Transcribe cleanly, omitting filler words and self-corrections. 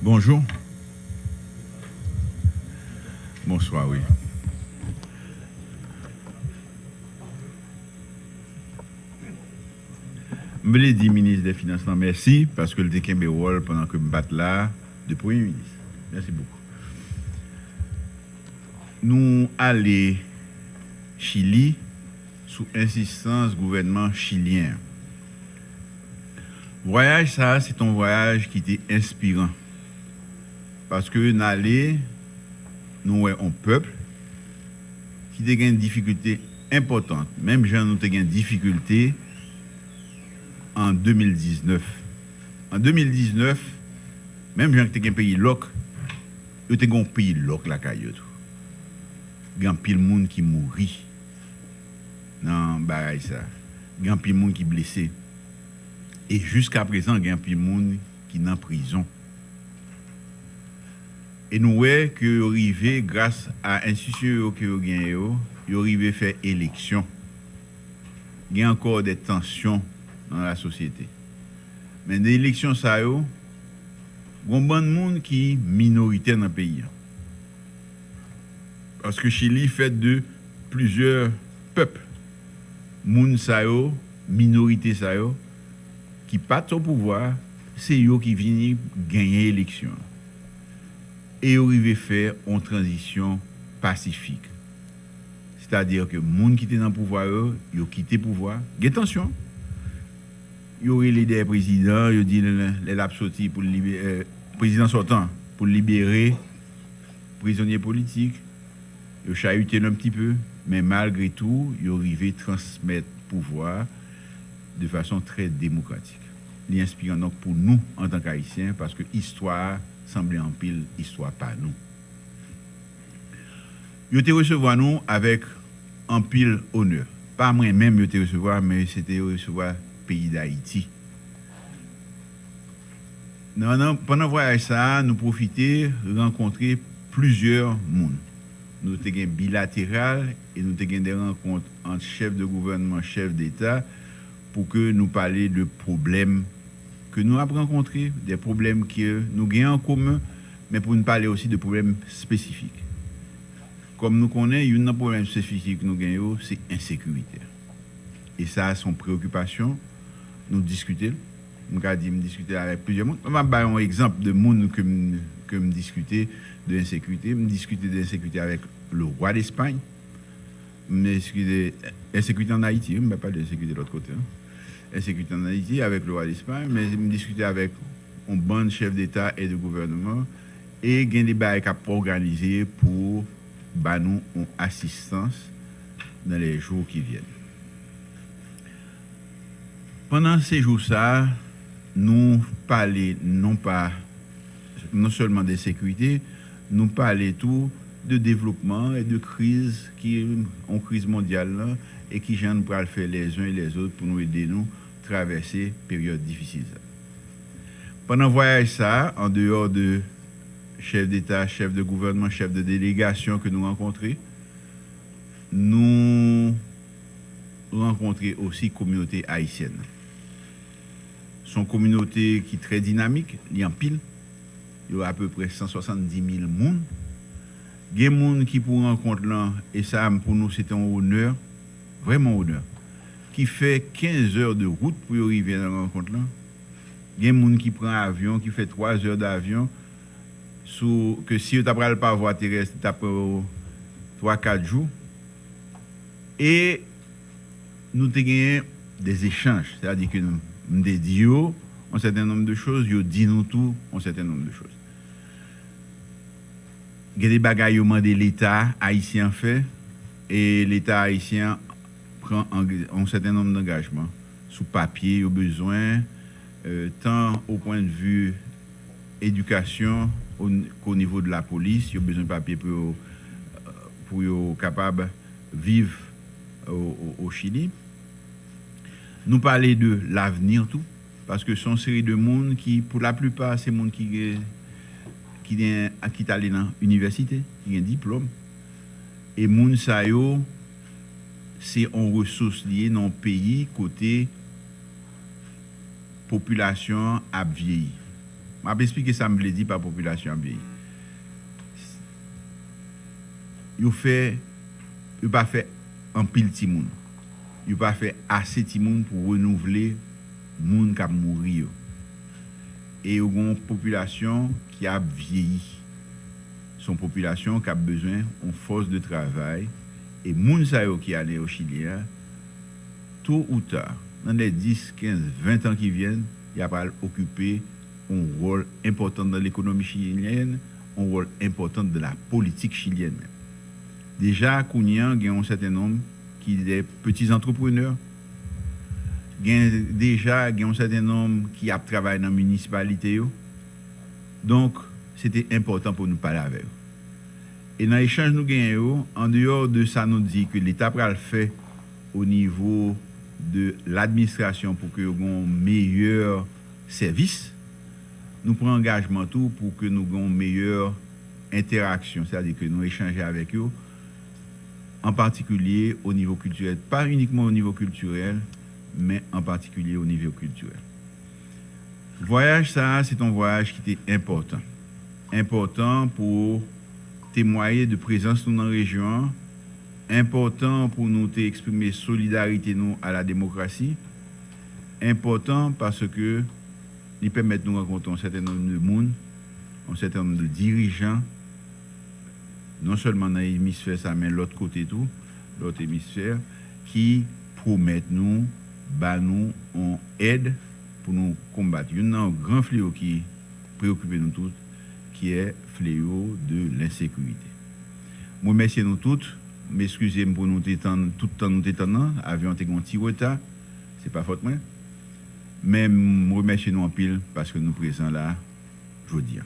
Bonjour. Bonsoir, oui. Je voulais dire ministre des Finances, non, merci, parce que le déquin rôle pendant que je me batte là, de Premier ministre. Merci beaucoup. Nous allons Chili sous insistance du gouvernement chilien. Voyage, ça, c'est un voyage qui était inspirant. Parce que nous allons, nous avons un peuple qui a une difficulté importante. Même gens nous avons une difficulté en 2019. En 2019, même gens qui ont un pays loc, ils ont un pays loc la caillou. Il y a un pile monde qui mourit. Non, bagaille ça. Il y a un pile monde qui blessé. Et jusqu'à présent, il y a un pile monde qui est en prison. Et nous voyons que arrivé grâce à l'institution que vous gagnez, vous arrivez à faire élection. Il y a encore des tensions dans la société. Mais dans l'élection, ça y est, il y a un bon monde qui est minoritaire dans le pays. Parce que Chili fait de plusieurs peuples. Moun sa yo, minorité sa yo, qui partent au pouvoir, c'est eux qui viennent gagner l'élection. Et ils arrivent à faire une transition pacifique. C'est-à-dire que les gens qui étaient dans le pouvoir, ils ont quitté le pouvoir. Attention. Ils ont les des présidents, ils ont dit les sortis pour libérer, président sortant, pour libérer prisonniers politiques. Ils ont chahuté un petit peu, mais malgré tout, ils ont arrivé à transmettre le pouvoir de façon très démocratique. C'est inspirant donc pour nous en tant qu'Haïtiens, parce que l'histoire semblait en pile, histoire pas nous. Ils ont été recevoir nous avec un pile honneur. Pas moi-même, ils ont été recevoir, mais c'était recevoir le pays d'Haïti. Pendant le voyage, ça, nous profiter de rencontrer plusieurs mondes. Nous avons des bilatérales et nous avons des rencontres entre chefs de gouvernement, chefs d'État, pour que nous parlions de problèmes que nous avons rencontrés, des problèmes que nous gagnons en commun, mais pour nous parler aussi de problèmes spécifiques. Comme nous connaissons, un problème spécifique que nous gagnons, c'est l'insécurité. Et ça, son préoccupation, nous discuter. Nous avons discuter avec plusieurs gens. Je vais vous donner un exemple de monde que je discutais de l'insécurité. Je discutais de l'insécurité avec le roi d'Espagne. Je discutais de l'insécurité en Haïti. Je ne vais pas de l'insécurité de l'autre côté. L'insécurité en Haïti avec le roi d'Espagne. Mais je discutais avec un bon chef d'État et de gouvernement. Et il y a des bails à organiser pour nous une assistance dans les jours qui viennent. Pendant ces jours-là, nous parlons non seulement de sécurité, nous parlons tout de développement et de crise qui est une crise mondiale là, et qui gêne pour le faire les uns et les autres pour nous aider nous traverser période difficile. Pendant le voyage ça, en dehors de chefs d'État, chefs de gouvernement, chefs de délégation que nous rencontrons, nous rencontrons aussi la communauté haïtienne. Son communauté qui est très dynamique, il y a en pile. Il y a à peu près 170 000 personnes. Il y a des gens qui pour rencontrer là, et ça pour nous c'est un honneur, vraiment honneur, qui fait 15 heures de route pour arriver à la rencontre là. Il y a des gens qui prend un avion, qui fait 3 heures d'avion, que si vous n'avez pas voie terrestre, tu as 3-4 jours. Et nous avons gagné des échanges, c'est-à-dire que nous disons un certain nombre de choses, nous disons tout un certain nombre de choses. Il y a des bagailles de l'État haïtien fait, et l'État haïtien prend un certain nombre d'engagements. Sous papier, il y a besoin, tant au point de vue éducation qu'au niveau de la police, il y a besoin de papier pour être capable de vivre au Chili. Nous parler de l'avenir tout, parce que sont une série de monde qui, pour la plupart, c'est monde qui est allé dans l'université, qui a un diplôme. Et moun sa yo, c'est une ressource liée dans le pays côté population a vieilli. Je vais expliquer ça, me dit par la population vieille. Ils pas fait un pile de monde. Ils pas fait assez de monde pour renouveler les gens qui ont mouru. Et il y a une population qui a vieilli. Son population qui a besoin d'une force de travail. Et les gens qui allent au Chili, tôt ou tard, dans les 10, 15, 20 ans qui viennent, il va occuper un rôle important dans l'économie chilienne, un rôle important dans la politique chilienne. Déjà, il y a un certain nombre qui sont des petits entrepreneurs. Déjà, il y a un certain nombre qui travaillent dans la municipalité. Donc, c'était important pour nous parler avec eux. Et dans l'échange nous gagnons, en dehors de ça, nous dit que l'État va le faire au niveau de l'administration pour que nous ayons un meilleur service. Nous prenons engagement tout pour que nous ayons une meilleure interaction, c'est-à-dire que nous échangeons avec eux, en particulier au niveau culturel, pas uniquement au niveau culturel, mais en particulier au niveau culturel. Le voyage, ça, c'est un voyage qui était important. Important pour témoigner de présence dans la région, important pour nous exprimer solidarité nous à la démocratie, important parce que il permet de nous rencontrer un certain nombre de monde, un certain nombre de dirigeants, non seulement dans l'hémisphère ça, mais l'autre côté tout, l'autre hémisphère, qui promettent nous, nous en aide pour nous combattre. Il y a un grand fléau qui préoccupe nous tous, qui est fléau de l'insécurité. Je remercie nous toutes, m'excusez pour nous t'étendre, tout le temps nous t'étendre, avions un petit retard, c'est pas faute moi, mais je remercie nous en pile parce que nous présents là, je veux dire.